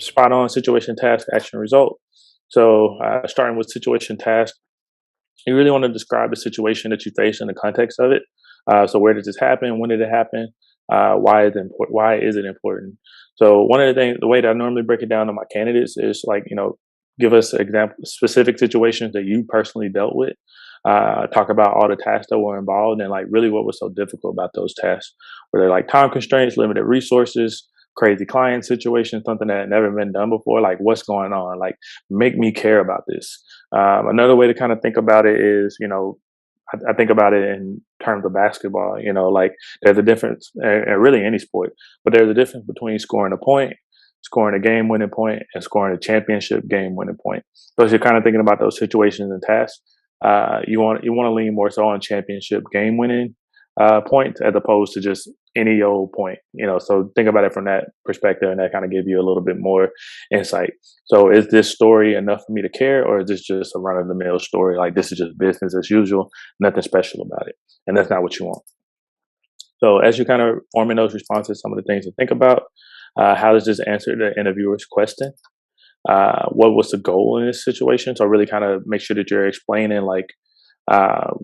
spot on situation, task, action, result. So starting with situation, task, you really want to describe the situation that you face in the context of it. So where did this happen? When did it happen? Why is it important? Why is it important? So one of the things, the way that I normally break it down to my candidates is like, give us example specific situations that you personally dealt with. Talk about all the tasks that were involved and like really what was so difficult about those tasks. Were there like time constraints, limited resources, crazy client situations, something that had never been done before? Like what's going on? Like make me care about this. Another way to kind of think about it is, I think about it in terms of basketball. Like there's a difference, and really any sport, but there's a difference between scoring a point, scoring a game-winning point, and scoring a championship game-winning point. So as you're kind of thinking about those situations and tasks, you want to lean more so on championship game-winning points as opposed to just any old point. So think about it from that perspective, and that kind of give you a little bit more insight. So is this story enough for me to care, or is this just a run-of-the-mill story? Like this is just business as usual, nothing special about it, and that's not what you want. So as you're kind of forming those responses, some of the things to think about: how does this answer the interviewer's question? What was the goal in this situation? So really kind of make sure that you're explaining like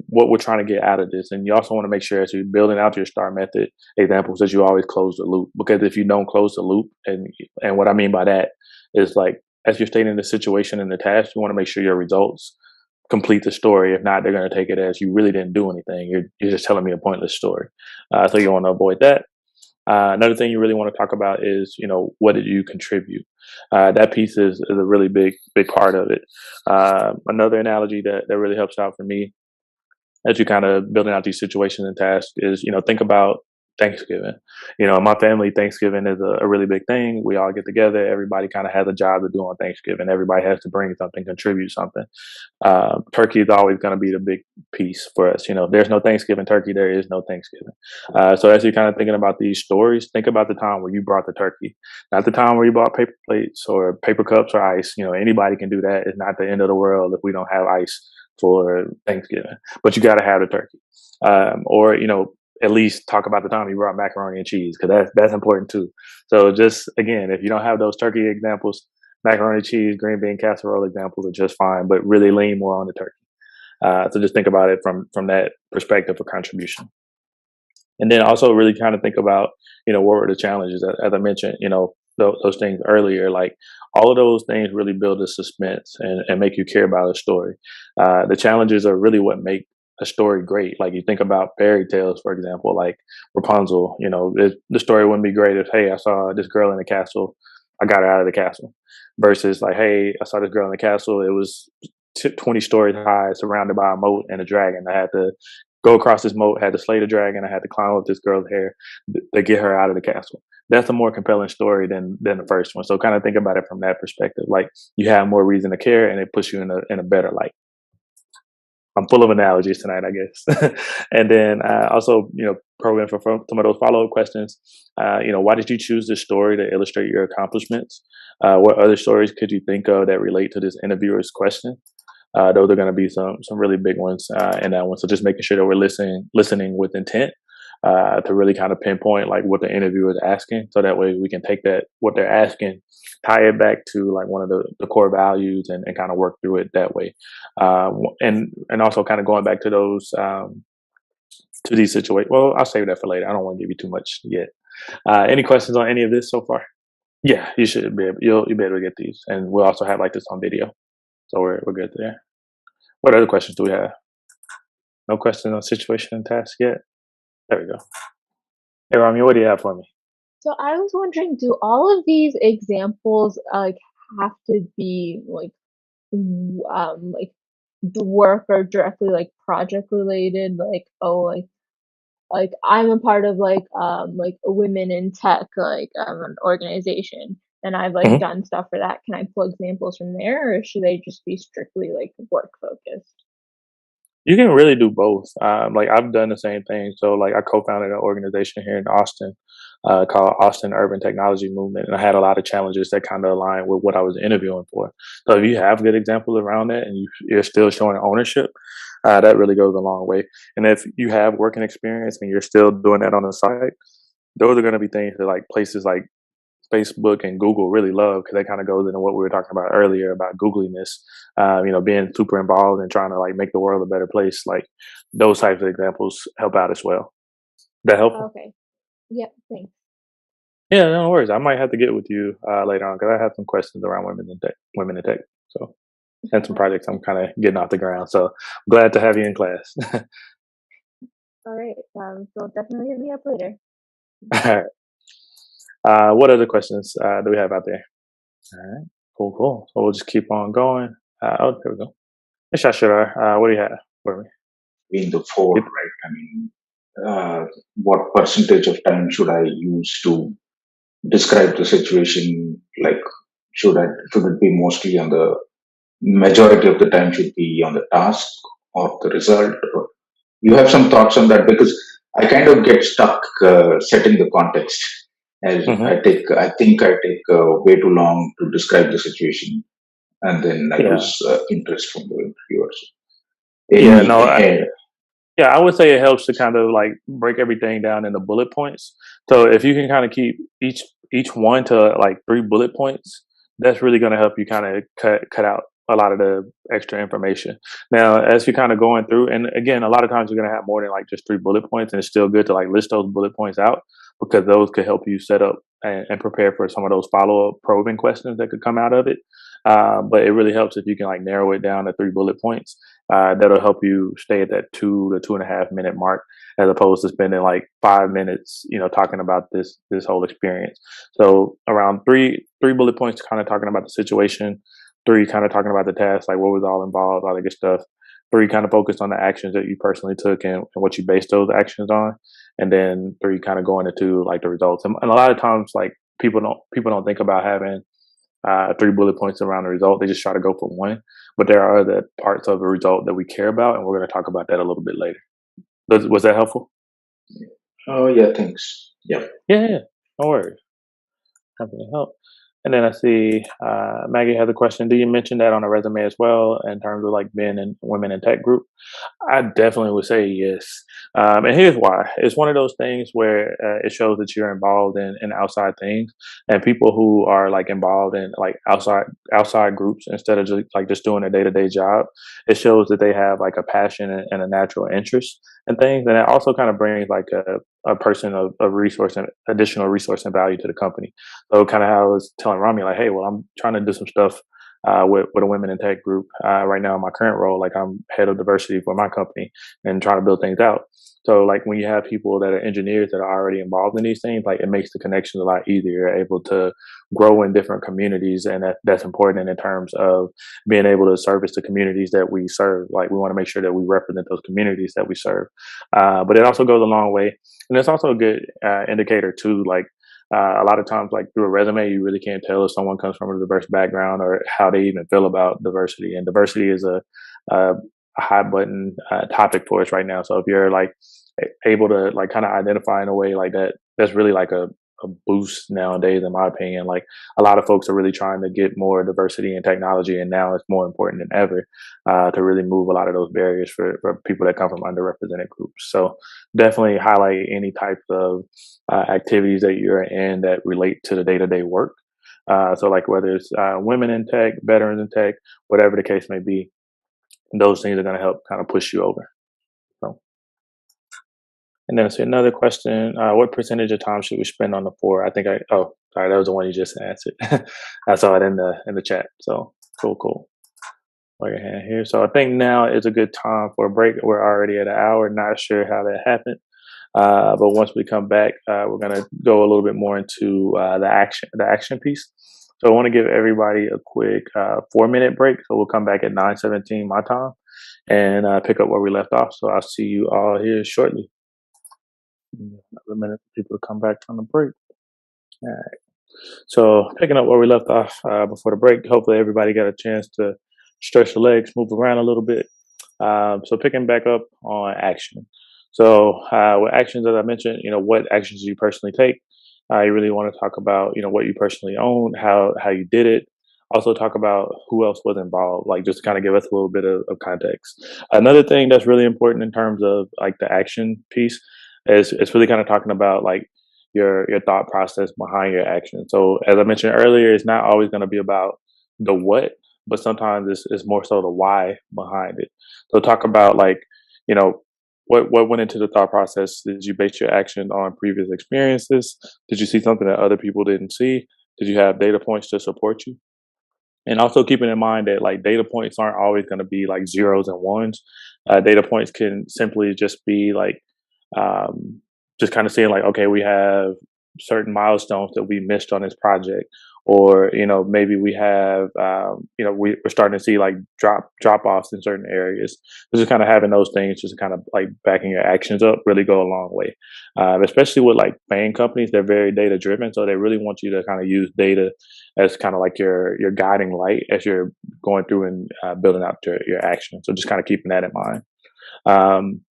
what we're trying to get out of this. And you also want to make sure as you're building out your STAR method examples that you always close the loop. Because if you don't close the loop, and what I mean by that is like as you're stating the situation and the task, you want to make sure your results complete the story. If not, they're going to take it as you really didn't do anything. You're just telling me a pointless story. So you want to avoid that. Another thing you really want to talk about is, what did you contribute? That piece is a really big part of it. Another analogy that really helps out for me as you kind of building out these situations and tasks is, think about Thanksgiving. In my family, Thanksgiving is a really big thing. We all get together. Everybody kind of has a job to do on Thanksgiving. Everybody has to bring something, contribute something. Turkey is always going to be the big piece for us. If there's no Thanksgiving turkey, there is no Thanksgiving. So as you're kind of thinking about these stories, think about the time where you brought the turkey, not the time where you bought paper plates or paper cups or ice. Anybody can do that. It's not the end of the world if we don't have ice for Thanksgiving, but you got to have the turkey. Or at least talk about the time you brought macaroni and cheese, because that's important too. So just again, if you don't have those turkey examples, macaroni, cheese, green bean casserole examples are just fine, but really lean more on the turkey. So just think about it from that perspective of contribution. And then also really kind of think about, what were the challenges? As I mentioned, those things earlier, like all of those things really build a suspense and make you care about a story. The challenges are really what make a story great. Like you think about fairy tales, for example, like Rapunzel, the story wouldn't be great if, hey, I saw this girl in the castle, I got her out of the castle, versus like, hey, I saw this girl in the castle, it was 20 stories high, surrounded by a moat and a dragon. I had to go across this moat, had to slay the dragon, I had to climb up this girl's hair to get her out of the castle. That's a more compelling story than the first one. So kind of think about it from that perspective. Like you have more reason to care, and it puts you in a better light. I'm full of analogies tonight, I guess. And then also, program for some of those follow-up questions. Why did you choose this story to illustrate your accomplishments? What other stories could you think of that relate to this interviewer's question? Those are going to be some really big ones in that one. So just making sure that we're listening with intent to really kind of pinpoint like what the interviewer is asking. So that way we can take that, what they're asking, tie it back to like one of the core values and kind of work through it that way. And also kind of going back to those, to these situations. Well, I'll save that for later. I don't want to give you too much yet. Any questions on any of this so far? Yeah, you should be able, you'll be able to get these. And we'll also have like this on video. So we're good there. What other questions do we have? No questions on situation and task yet? There we go. Hey, Rami, what do you have for me? So I was wondering, do all of these examples like have to be like the work or directly like project related? Like, oh, like I'm a part of like a women in tech an organization, and I've like Mhm. done stuff for that. Can I pull examples from there, or should they just be strictly like work focused? You can really do both. Like I've done the same thing. So like I co-founded an organization here in Austin called Austin Urban Technology Movement, and I had a lot of challenges that kind of align with what I was interviewing for. So if you have good examples around that and you're still showing ownership, that really goes a long way. And if you have working experience and you're still doing that on the side, those are going to be things that like places like Facebook and Google really love because that kind of goes into what we were talking about earlier about Googliness, being super involved and trying to like make the world a better place. Like those types of examples help out as well. That helpful? Okay. Yep. Thanks. Yeah, no worries. I might have to get with you later on because I have some questions around women in tech. Women in tech. So and some projects I'm kind of getting off the ground. So glad to have you in class. All right. So definitely hit me up later. All right. What other questions do we have out there? All right. Cool, cool. So we'll just keep on going. There we go. Yes, I should. What do you have for me? In the four, Yep. right? I mean, what percentage of time should I use to describe the situation? Like, should it be mostly on the majority of the time should be on the task or the result? Or you have some thoughts on that because I kind of get stuck setting the context. As Hmm. I think I take way too long to describe the situation, and then I Yeah. lose interest from the interviewers. Yeah. Any, No. Yeah, I would say it helps to kind of like break everything down into bullet points. So if you can kind of keep each one to like 3 bullet points, that's really going to help you kind of cut out a lot of the extra information. Now, as you're kind of going through, and again, a lot of times you're going to have more than like just 3 bullet points, and it's still good to like list those bullet points out because those could help you set up and prepare for some of those follow up probing questions that could come out of it. But it really helps if you can like narrow it down to 3 bullet points. That'll help you stay at that 2 to 2.5 minute mark as opposed to spending like 5 minutes, talking about this whole experience. So around three bullet points, kind of talking about the situation. Three, kind of talking about the task, like what was all involved, all the good stuff. Three, kind of focused on the actions that you personally took and what you based those actions on. And then three, kind of going into like the results. And a lot of times, like people don't think about having 3 bullet points around the result. They just try to go for one. But there are other parts of the result that we care about, and we're going to talk about that a little bit later. Was that helpful? Oh yeah, thanks. Yeah. Yeah, yeah. No worries. Happy to help. And then I see Maggie has a question. Do you mention that on a resume as well in terms of like men and women in tech group? I definitely would say yes. And here's why. It's one of those things where it shows that you're involved in outside things and people who are like involved in like outside groups instead of just doing a day-to-day job. It shows that they have like a passion and a natural interest in things. And it also kind of brings like a person of resource and additional resource and value to the company. So kind of how I was telling Rami, like, hey, well, I'm trying to do some stuff with a women in tech group right now in my current role. Like I'm head of diversity for my company and trying to build things out. So like when you have people that are engineers that are already involved in these things, like it makes the connections a lot easier. You're able to grow in different communities, and that's important in terms of being able to service the communities that we serve. Like we want to make sure that we represent those communities that we serve. But it also goes a long way, and it's also a good indicator too. Like a lot of times, like through a resume, you really can't tell if someone comes from a diverse background or how they even feel about diversity. And diversity is a high button topic for us right now. So if you're like able to like kind of identify in a way like that, that's really like a boost nowadays, in my opinion. Like a lot of folks are really trying to get more diversity in technology, and now it's more important than ever to really move a lot of those barriers for people that come from underrepresented groups. So definitely highlight any types of activities that you're in that relate to the day-to-day work. So like whether it's women in tech, veterans in tech, whatever the case may be, those things are going to help kind of push you over. So, and then I see another question: what percentage of time should we spend on the four? I think oh, sorry, that was the one you just answered. I saw it in the chat. So cool, cool. Lower your hand here. So I think now is a good time for a break. We're already at an hour. Not sure how that happened, but once we come back, we're gonna go a little bit more into the action piece. So I want to give everybody a quick 4 minute break. So we'll come back at 9:17 my time and pick up where we left off. So I'll see you all here shortly. Another minute for people to come back from the break. All right. So picking up where we left off before the break, hopefully everybody got a chance to stretch the legs, move around a little bit. So picking back up on action. So with actions, as I mentioned, what actions do you personally take? You really want to talk about, what you personally own, how you did it. Also talk about who else was involved, like just to kind of give us a little bit of context. Another thing that's really important in terms of like the action piece is it's really kind of talking about like your thought process behind your action. So as I mentioned earlier, it's not always going to be about the what, but sometimes it's more so the why behind it. So talk about like, you know, what went into the thought process. Did you base your action on previous experiences? Did you see something that other people didn't see? Did you have data points to support you? And also keeping in mind that like data points aren't always going to be like zeros and ones. Data points can simply just be like um, just kind of seeing like, okay, we have certain milestones that we missed on this project, or maybe we have we're starting to see like drop offs in certain areas. So just kind of having those things, just kind of like backing your actions up, really go a long way. Especially with like FAANG companies, they're very data driven, so they really want you to kind of use data as kind of like your guiding light as you're going through and building out your action. So just kind of keeping that in mind. Um,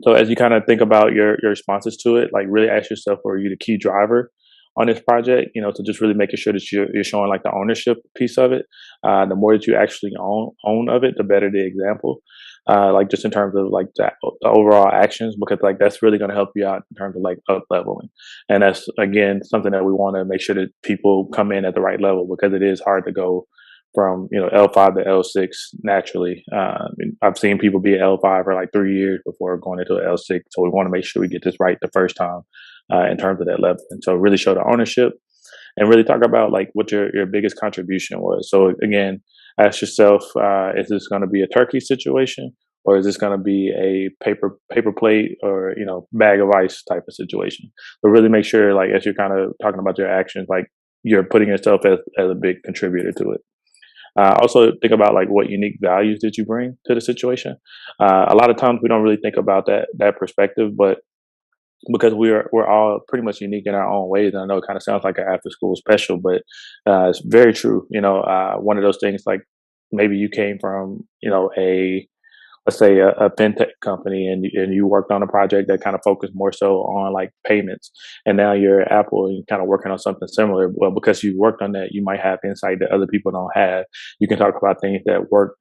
so as you kind of think about your responses to it, like really ask yourself, are you the key driver on this project? So just really making sure that you're showing like the ownership piece of it. The more that you actually own of it, the better the example. Like just in terms of like the overall actions, because like that's really going to help you out in terms of like up leveling. And that's again something that we want to make sure that people come in at the right level, because it is hard to go from L5 to L6 naturally. I've seen people be at L5 for like 3 years before going into L6. So we want to make sure we get this right the first time in terms of that level. And so really show the ownership and really talk about like what your biggest contribution was. So again, ask yourself, is this going to be a turkey situation, or is this going to be a paper plate or bag of ice type of situation? But really make sure, like as you're kind of talking about your actions, like you're putting yourself as a big contributor to it. Also think about like what unique values did you bring to the situation. A lot of times we don't really think about that perspective, but because we're all pretty much unique in our own ways. And I know it kind of sounds like an after school special, but it's very true. One of those things, like maybe you came from a let's say a fintech company, and you worked on a project that kind of focused more so on like payments, and now you're at Apple and you're kind of working on something similar. Well, because you worked on that, you might have insight that other people don't have. You can talk about things that worked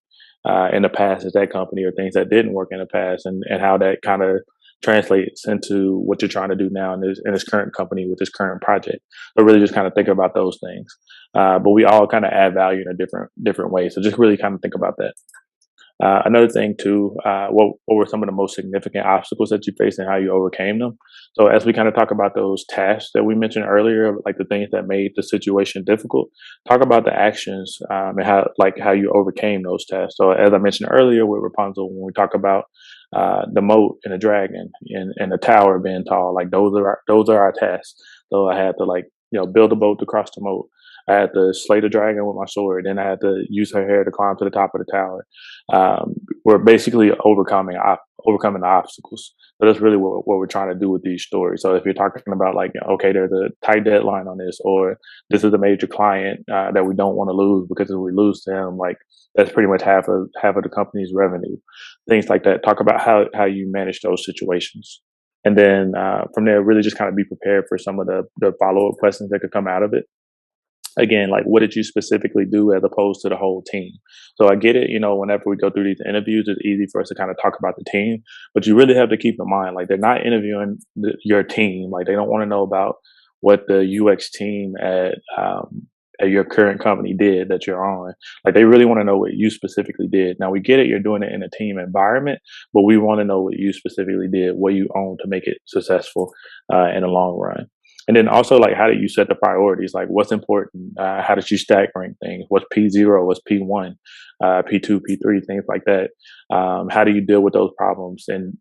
in the past at that company, or things that didn't work in the past, and how that kind of translates into what you're trying to do now in this current company with this current project. But really just kind of think about those things. But we all kind of add value in a different way. So just really kind of think about that. Another thing too, what were some of the most significant obstacles that you faced and how you overcame them? So as we kind of talk about those tasks that we mentioned earlier, like the things that made the situation difficult, talk about the actions and how you overcame those tasks. So as I mentioned earlier with Rapunzel, when we talk about the moat and the dragon and the tower being tall, like those are our tasks. So I had to build a boat to cross the moat. I had to slay the dragon with my sword. Then I had to use her hair to climb to the top of the tower. We're basically overcoming the obstacles. So that's really what we're trying to do with these stories. So if you're talking about like, okay, there's a tight deadline on this, or this is a major client that we don't want to lose, because if we lose them, like that's pretty much half of the company's revenue. Things like that. Talk about how you manage those situations. And then from there, really just kind of be prepared for some of the follow-up questions that could come out of it. Again, like what did you specifically do as opposed to the whole team? So I get it, whenever we go through these interviews, it's easy for us to kind of talk about the team, but you really have to keep in mind, like they're not interviewing your team. Like they don't want to know about what the UX team at your current company did that you're on. Like they really want to know what you specifically did. Now we get it, you're doing it in a team environment, but we want to know what you specifically did, what you own to make it successful in the long run. And then also, like, how do you set the priorities? Like, what's important? How did you stack rank things? What's P0? What's P1? P2, P3, things like that. How do you deal with those problems? And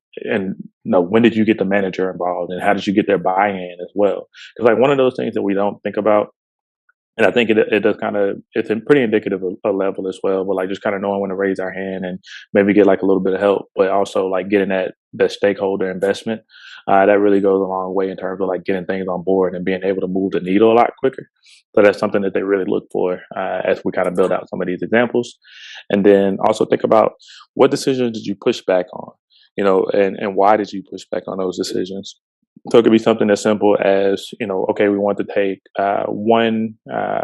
when did you get the manager involved? And how did you get their buy-in as well? Because like one of those things that we don't think about, and I think it does it's pretty indicative of a level as well, but like just kind of knowing when to raise our hand and maybe get like a little bit of help, but also like getting that stakeholder investment, that really goes a long way in terms of like getting things on board and being able to move the needle a lot quicker. So that's something that they really look for as we kind of build out some of these examples. And then also think about what decisions did you push back on, and why did you push back on those decisions? So it could be something as simple as, okay, we want to take one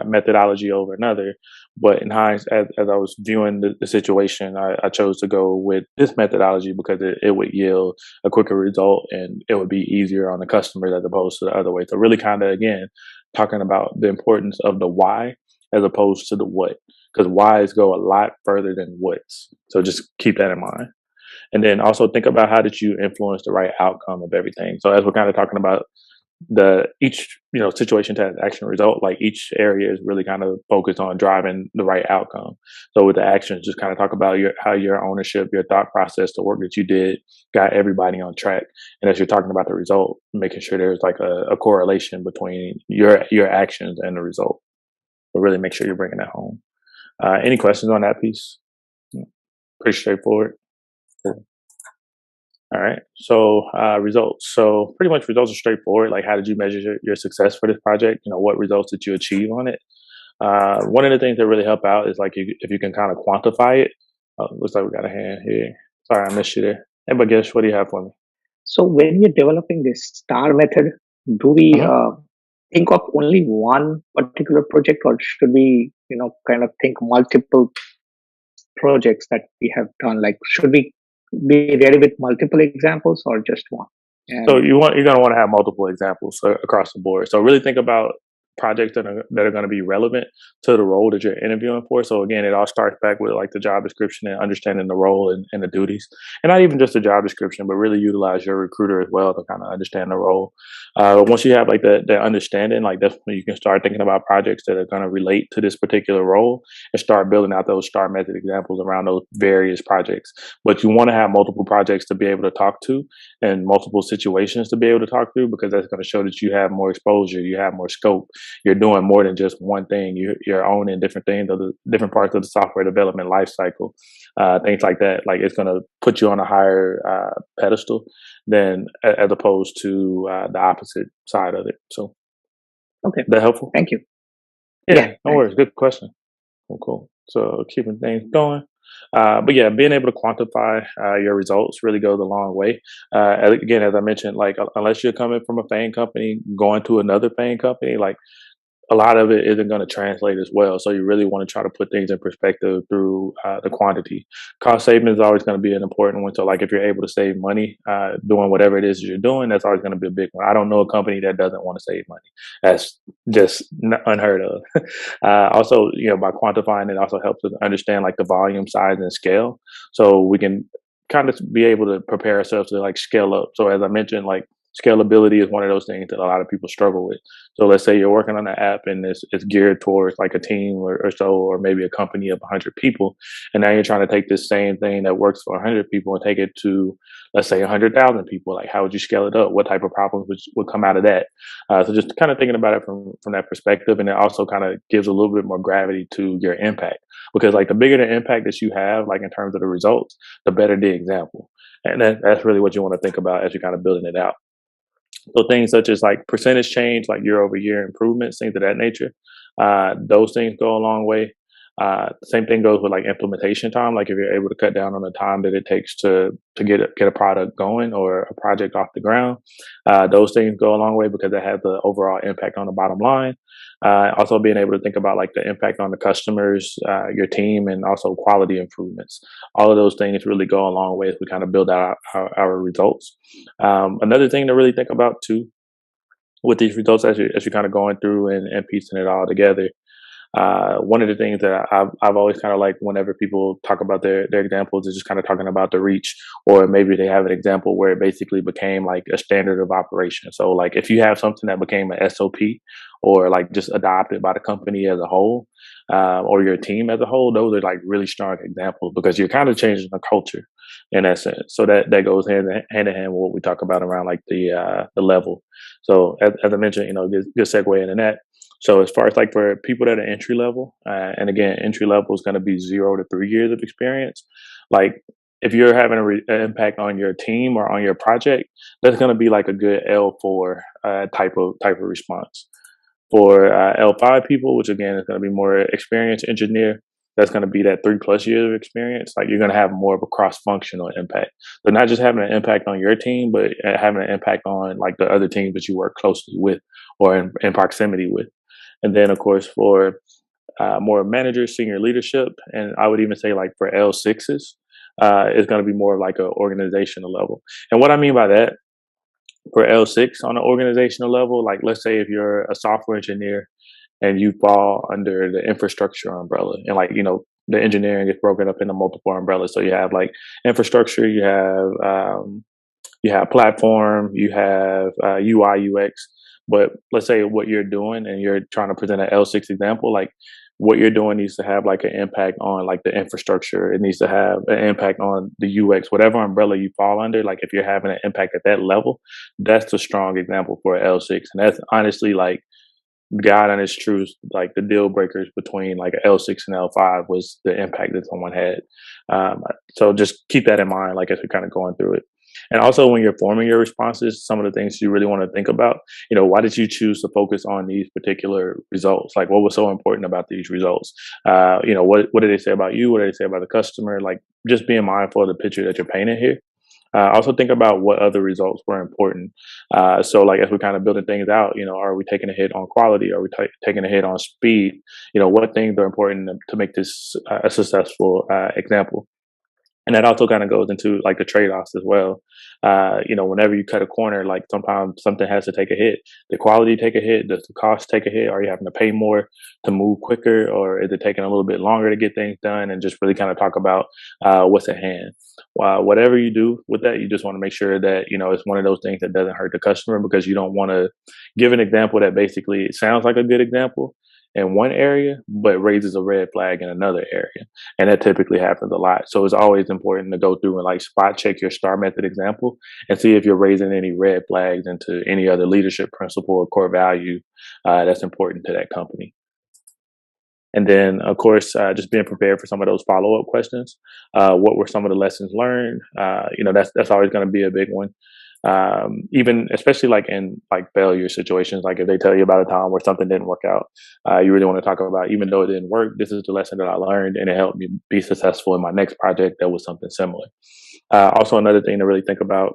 methodology over another, But in hindsight, as I was viewing the situation, I chose to go with this methodology because it would yield a quicker result and it would be easier on the customers as opposed to the other way. So really kind of, again, talking about the importance of the why as opposed to the what, because whys go a lot further than what's. So just keep that in mind. And then also think about how did you influence the right outcome of everything. So as we're kind of talking about the each situation, task, action, result, like each area is really kind of focused on driving the right outcome. So with the actions, just kind of talk about how your ownership, your thought process, the work that you did got everybody on track. And as you're talking about the result, making sure there's like a correlation between your actions and the result. So really make sure you're bringing that home. Any questions on that piece? Pretty straightforward. Cool. All right. So results. So pretty much results are straightforward. Like how did you measure your success for this project? What results did you achieve on it? One of the things that really help out is like if you can kind of quantify it. Looks like we got a hand here. Sorry, I missed you there. Hey, but guess what do you have for me? So when we're developing this star method, do we think of only one particular project, or should we, kind of think multiple projects that we have done? Like, should we be ready with multiple examples or just one? So you're going to want to have multiple examples across the board. So really think about projects that are going to be relevant to the role that you're interviewing for. So again, it all starts back with like the job description and understanding the role and the duties, and not even just the job description, but really utilize your recruiter as well to kind of understand the role. Once you have like that understanding, like that's when you can start thinking about projects that are going to relate to this particular role and start building out those STAR method examples around those various projects. But you want to have multiple projects to be able to talk to and multiple situations to be able to talk through, because that's going to show that you have more exposure, you have more scope, you're doing more than just one thing. You're owning different things, different parts of the software development life cycle, things like that. Like it's going to put you on a higher pedestal than as opposed to the opposite side of it. So, okay, that helpful? Thank you. Yeah, no worries. Good question. Cool. So keeping things going. But yeah, being able to quantify your results really goes a long way. Again, as I mentioned, like unless you're coming from a FAANG company, going to another FAANG company, like a lot of it isn't going to translate as well. So you really want to try to put things in perspective through the quantity. Cost saving is always going to be an important one. So like if you're able to save money doing whatever it is you're doing, that's always going to be a big one. I don't know a company that doesn't want to save money. That's just unheard of. Also, by quantifying it also helps us understand like the volume, size, and scale. So we can kind of be able to prepare ourselves to like scale up. So as I mentioned, like scalability is one of those things that a lot of people struggle with. So let's say you're working on an app and it's geared towards like a team or so, or maybe a company of 100 people. And now you're trying to take this same thing that works for 100 people and take it to, let's say, 100,000 people. Like, how would you scale it up? What type of problems would come out of that? So just kind of thinking about it from that perspective. And it also kind of gives a little bit more gravity to your impact, because like the bigger the impact that you have, like in terms of the results, the better the example. And that's really what you want to think about as you're kind of building it out. So things such as like percentage change, like year over year improvements, things of that nature, those things go a long way. Same thing goes with like implementation time. Like if you're able to cut down on the time that it takes to get a product going or a project off the ground, those things go a long way because it has the overall impact on the bottom line. Also being able to think about like the impact on the customers, your team, and also quality improvements. All of those things really go a long way as we kind of build out our results. Another thing to really think about too with these results as you're kind of going through and piecing it all together. One of the things that I've always kind of liked whenever people talk about their examples is just kind of talking about the reach, or maybe they have an example where it basically became like a standard of operation. So like if you have something that became an SOP or like just adopted by the company as a whole, or your team as a whole, those are like really strong examples because you're kind of changing the culture in that sense. So that goes hand in hand with what we talk about around like the level. So as I mentioned, good segue into that. So as far as like for people that are entry level, and again, entry level is going to be 0 to 3 years of experience. Like if you're having an impact on your team or on your project, that's going to be like a good L4 type of response. For L5 people, which again is going to be more experienced engineer, that's going to be that 3+ years of experience. Like you're going to have more of a cross-functional impact. So not just having an impact on your team, but having an impact on like the other teams that you work closely with or in proximity with. And then, of course, for more managers, senior leadership, and I would even say like for L6s, it's going to be more like an organizational level. And what I mean by that, for L6 on an organizational level, like let's say if you're a software engineer and you fall under the infrastructure umbrella, and like the engineering is broken up into multiple umbrellas. So you have like infrastructure, you have platform, you have UI UX. But let's say what you're doing, and you're trying to present an L6 example, like what you're doing needs to have like an impact on like the infrastructure. It needs to have an impact on the UX, whatever umbrella you fall under. Like if you're having an impact at that level, that's a strong example for an L6. And that's honestly like God honest truth, like the deal breakers between like an L6 and L5 was the impact that someone had. So just keep that in mind, like as we're kind of going through it. And also when you're forming your responses, some of the things you really want to think about, why did you choose to focus on these particular results? Like what was so important about these results? What did they say about you? What did they say about the customer? Like just being mindful of the picture that you're painting here. Also think about what other results were important. So like as we're kind of building things out, are we taking a hit on quality? Are we taking a hit on speed? What things are important to make this a successful example? And that also kind of goes into like the trade-offs as well. Whenever you cut a corner, like sometimes something has to take a hit. The quality take a hit, does the cost take a hit? Are you having to pay more to move quicker, or is it taking a little bit longer to get things done? And just really kind of talk about what's at hand. Whatever you do with that, you just want to make sure that, it's one of those things that doesn't hurt the customer, because you don't want to give an example that basically sounds like a good example in one area, but raises a red flag in another area. And that typically happens a lot. So it's always important to go through and like spot check your STAR method example and see if you're raising any red flags into any other leadership principle or core value that's important to that company. And then, of course, just being prepared for some of those follow-up questions. What were some of the lessons learned? That's always going to be a big one. Even especially like in like failure situations, like if they tell you about a time where something didn't work out, you really want to talk about, even though it didn't work, this is the lesson that I learned, and it helped me be successful in my next project that was something similar. Also, another thing to really think about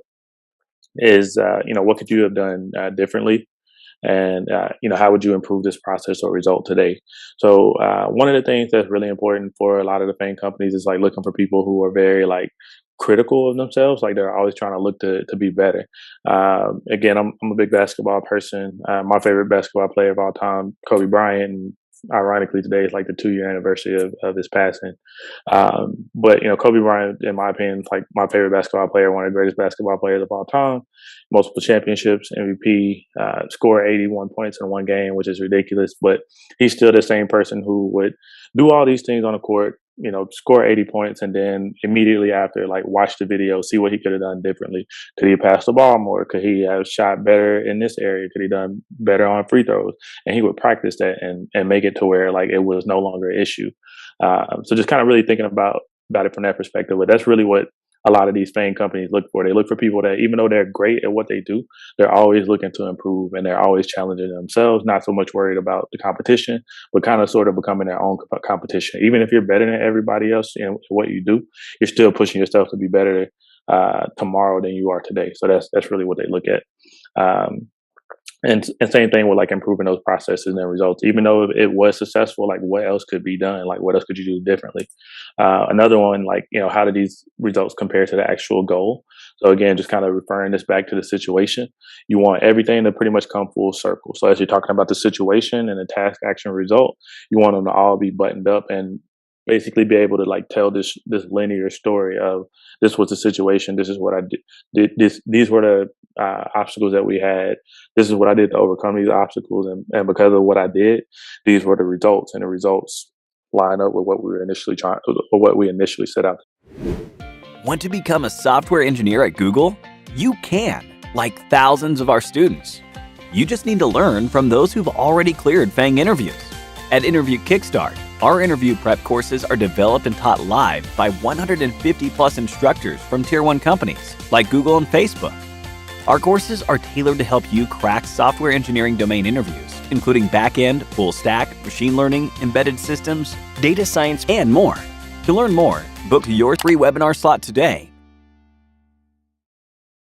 is, what could you have done differently? And, how would you improve this process or result today? So one of the things that's really important for a lot of the FAANG companies is like looking for people who are very like critical of themselves. Like they're always trying to look to be better. Again, I'm a big basketball person. My favorite basketball player of all time, Kobe Bryant. And ironically, today is like the 2-year anniversary of his passing. But Kobe Bryant, in my opinion, is like my favorite basketball player, one of the greatest basketball players of all time. Multiple championships, MVP, scored 81 points in one game, which is ridiculous. But he's still the same person who would do all these things on the court, score 80 points, and then immediately after, like, watch the video, see what he could have done differently. Could he pass the ball more? Could he have shot better in this area? Could he done better on free throws? And he would practice that and make it to where, like, it was no longer an issue. So just kind of really thinking about it from that perspective. But that's really what a lot of these FAANG companies look for. They look for people that, even though they're great at what they do, they're always looking to improve, and they're always challenging themselves, not so much worried about the competition, but kind of sort of becoming their own competition. Even if you're better than everybody else in what you do, you're still pushing yourself to be better tomorrow than you are today. So that's really what they look at. And same thing with like improving those processes and results. Even though it was successful, like what else could be done? Like what else could you do differently? Another one, like, how do these results compare to the actual goal? So again, just kind of referring this back to the situation, you want everything to pretty much come full circle. So as you're talking about the situation and the task, action, result, you want them to all be buttoned up and basically be able to like tell this linear story of, this was the situation, this is what I did, these were the obstacles that we had, this is what I did to overcome these obstacles, and because of what I did, these were the results, and the results line up with what we were initially set out. Want to become a software engineer at Google? You can, like thousands of our students. You just need to learn from those who've already cleared FAANG interviews. At Interview Kickstart, our interview prep courses are developed and taught live by 150 plus instructors from Tier 1 companies like Google and Facebook. Our courses are tailored to help you crack software engineering domain interviews, including back-end, full stack, machine learning, embedded systems, data science, and more. To learn more, book your free webinar slot today